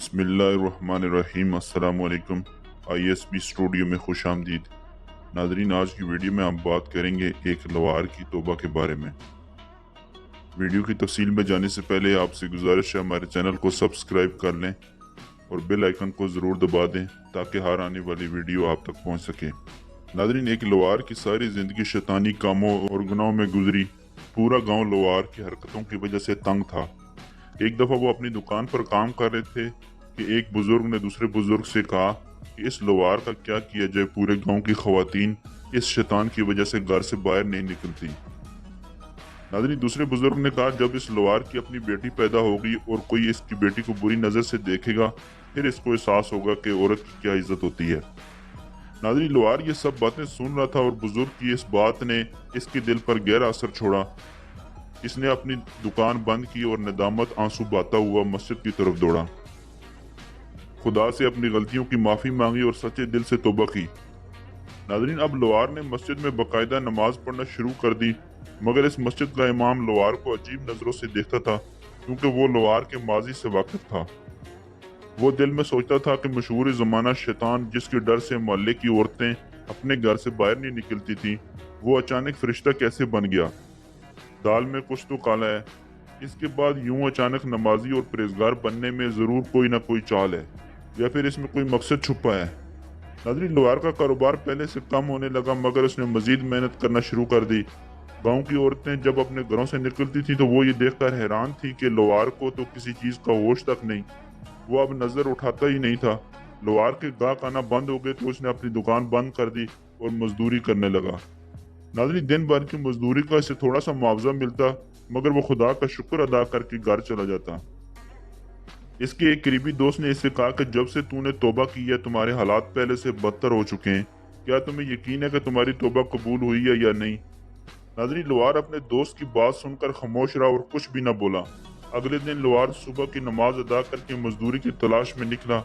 बिस्मिल्लाहिर्रहमानिर्रहीम। अस्सलाम वालेकुम। ISB स्टूडियो में खुश आमदीद। नाजरीन, आज की वीडियो में हम बात करेंगे एक लवार की तौबा के बारे में। वीडियो की तफसील में जाने से पहले आपसे गुजारिश है हमारे चैनल को सब्सक्राइब कर लें और बेल आइकन को ज़रूर दबा दें ताकि हर आने वाली वीडियो आप तक पहुंच सके। नाजरीन, एक लवार की सारी ज़िंदगी शैतानी कामों और गुनाहों में गुजरी। पूरा गांव लवार की हरकतों की वजह से तंग था। एक दफ़ा वो अपनी दुकान पर काम कर रहे थे कि एक बुजुर्ग ने दूसरे बुजुर्ग से कहा कि इस लवार का क्या किया जाए, पूरे गांव की खवातीन इस शैतान की वजह से घर से बाहर नहीं निकलती। नाज़रीन, दूसरे बुजुर्ग ने कहा, जब इस लवार की अपनी बेटी पैदा होगी और कोई इसकी बेटी को बुरी नज़र से देखेगा, फिर इसको एहसास होगा कि औरत की क्या इज्जत होती है। नाज़रीन, लवार ये सब बातें सुन रहा था और बुजुर्ग की इस बात ने इसके दिल पर गहरा असर छोड़ा। इसने अपनी दुकान बंद की और नदामत आंसू बहाता हुआ मस्जिद की तरफ दौड़ा। खुदा से अपनी गलतियों की माफी मांगी और सच्चे दिल से तौबा की। नाज़रीन, अब लवार ने मस्जिद में बाकायदा नमाज पढ़ना शुरू कर दी, मगर इस मस्जिद का इमाम लवार को अजीब नजरों से देखता था क्योंकि वो लवार के माजी से वाकिफ था। वो दिल में सोचता था कि मशहूर ज़माना शैतान जिसके डर से मोहल्ले की औरतें अपने घर से बाहर नहीं निकलती थी, वो अचानक फरिश्ता कैसे बन गया। दाल में कुछ तो काला है। इसके बाद यूं अचानक नमाजी और परहेजगार बनने में जरूर कोई ना कोई चाल है, या फिर इसमें कोई मकसद छुपा है। नाज़रीन, लवार का कारोबार पहले से कम होने लगा, मगर उसने मजीद मेहनत करना शुरू कर दी। गांव की औरतें जब अपने घरों से निकलती थी तो वो ये देखकर हैरान थी कि लवार को तो किसी चीज का होश तक नहीं। वो अब नजर उठाता ही नहीं था। लवार के गाहक आना बंद हो गए तो उसने अपनी दुकान बंद कर दी और मजदूरी करने लगा। नाज़रीन, दिन भर की मजदूरी का इसे थोड़ा सा मुआवजा मिलता, मगर वो खुदा का शुक्र अदा करके घर चला जाता। इसके एक करीबी दोस्त ने इससे कहा कि जब से तूने तौबा की है तुम्हारे हालात पहले से बदतर हो चुके हैं। क्या तुम्हें यकीन है कि तुम्हारी तौबा कबूल हुई है या नहीं? नाज़रीन, लवार अपने दोस्त की बात सुनकर खामोश रहा और कुछ भी न बोला। अगले दिन लवार सुबह की नमाज अदा करके मजदूरी की तलाश में निकला,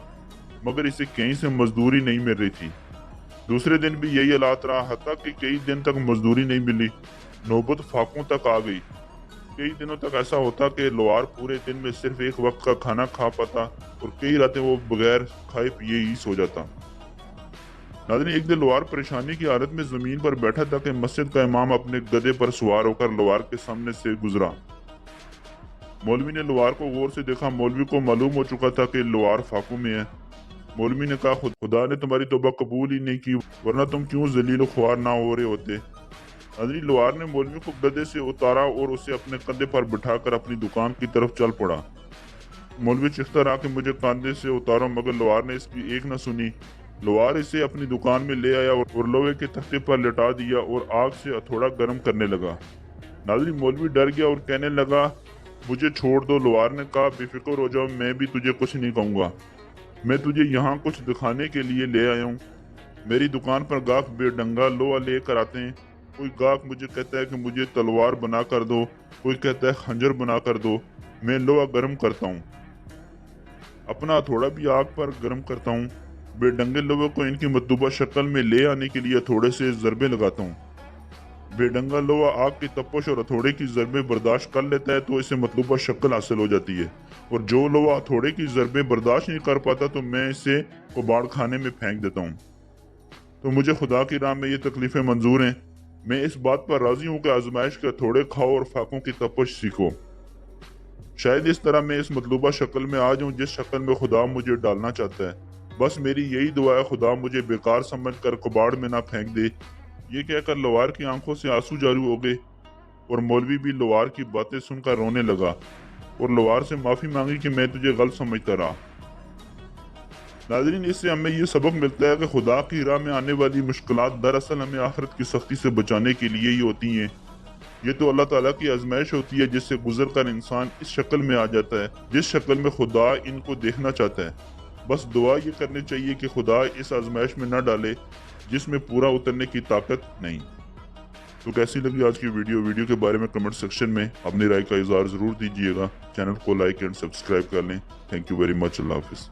मगर इसे कहीं से मजदूरी नहीं मिल रही थी। दूसरे दिन भी यही हालात रहा, हत्ता कि कई दिन तक मजदूरी नहीं मिली। नौबत फाकों तक आ गई। कई दिनों तक ऐसा होता कि लवार पूरे दिन में सिर्फ एक वक्त का खाना खा पाता और कई रातें वो बगैर खाए पिए ही सो जाता। नाज़रीन, एक दिन लवार परेशानी की हालत में जमीन पर बैठा था कि मस्जिद का इमाम अपने गधे पर सवार होकर लवार के सामने से गुजरा। मौलवी ने लवार को गौर से देखा। मौलवी को मालूम हो चुका था कि लवार फाकों में है। मौलवी ने कहा, खुदा ने तुम्हारी तौबा कबूल ही नहीं की, वरना तुम क्यों जलील ख्वार ना हो रहे होते। नाज़रीन, लवार ने मौलवी को गधे से उतारा और उसे अपने कंधे पर बिठाकर अपनी दुकान की तरफ चल पड़ा। मौलवी चिल्लाता रहा कि मुझे कंधे से उतारो, मगर लवार ने इसकी एक न सुनी। लवार इसे अपनी दुकान में ले आया और लोहे के तख्ते पर लेटा दिया और आग से हथौड़ा गर्म करने लगा। नाज़रीन, मौलवी डर गया और कहने लगा, मुझे छोड़ दो। लवार ने कहा, बेफिक्र हो जाओ, मैं भी तुझे कुछ नहीं कहूँगा। मैं तुझे यहाँ कुछ दिखाने के लिए ले आया हूँ। मेरी दुकान पर गाहक बेढंगा लोहा लेकर आते हैं। कोई गाहक मुझे कहता है कि मुझे तलवार बना कर दो, कोई कहता है खंजर बना कर दो। मैं लोहा गर्म करता हूँ, अपना हथौड़ा भी आग पर गर्म करता हूँ। बेढंगे लोगों को इनकी मतलूबा शक्ल में ले आने के लिए थोड़े से ज़रबे लगाता हूँ। बेढंगा लोहा आग की तपश और हथौड़े की ज़रबे बर्दाश्त कर लेता है तो इसे मतलूबा शक्ल हासिल हो जाती है, और जो लोहा हथौड़े की ज़रबे बर्दाश्त नहीं कर पाता तो मैं इसे कबाड़ खाने में फेंक देता हूँ। तो मुझे खुदा की राह में ये तकलीफें मंजूर हैं। मैं इस बात पर राजी हूँ कि आजमाइश के हथौड़े खाओ और फाकों की तपश सीखो। शायद इस तरह मैं इस मतलूबा शक्ल में आ जाऊँ जिस शक्ल में खुदा मुझे डालना चाहता है। बस मेरी यही दुआ है, खुदा मुझे बेकार समझकर कबाड़ में ना फेंक दे। ये कहकर लवार की आंखों से आंसू जारी हो गए और मौलवी भी लवार की बातें सुनकर रोने लगा और लवार से माफी मांगी कि मैं तुझे गलत समझता रहा। नाज़रीन, इससे हमें ये सबक मिलता है कि खुदा की राह में आने वाली मुश्किलात दरअसल हमें आखिरत की सख्ती से बचाने के लिए ही होती हैं। ये तो अल्लाह ताला की आजमाइश होती है जिससे गुजर कर इंसान इस शक्ल में आ जाता है जिस शक्ल में खुदा इनको देखना चाहता है। बस दुआ ये करनी चाहिए कि खुदा इस आजमाइश में न डाले जिसमें पूरा उतरने की ताकत नहीं। तो कैसी लगी आज की वीडियो के बारे में कमेंट सेक्शन में अपनी राय का इजहार जरूर दीजिएगा। चैनल को लाइक एंड सब्सक्राइब कर लें। Thank you very much. Allah हाफिज़।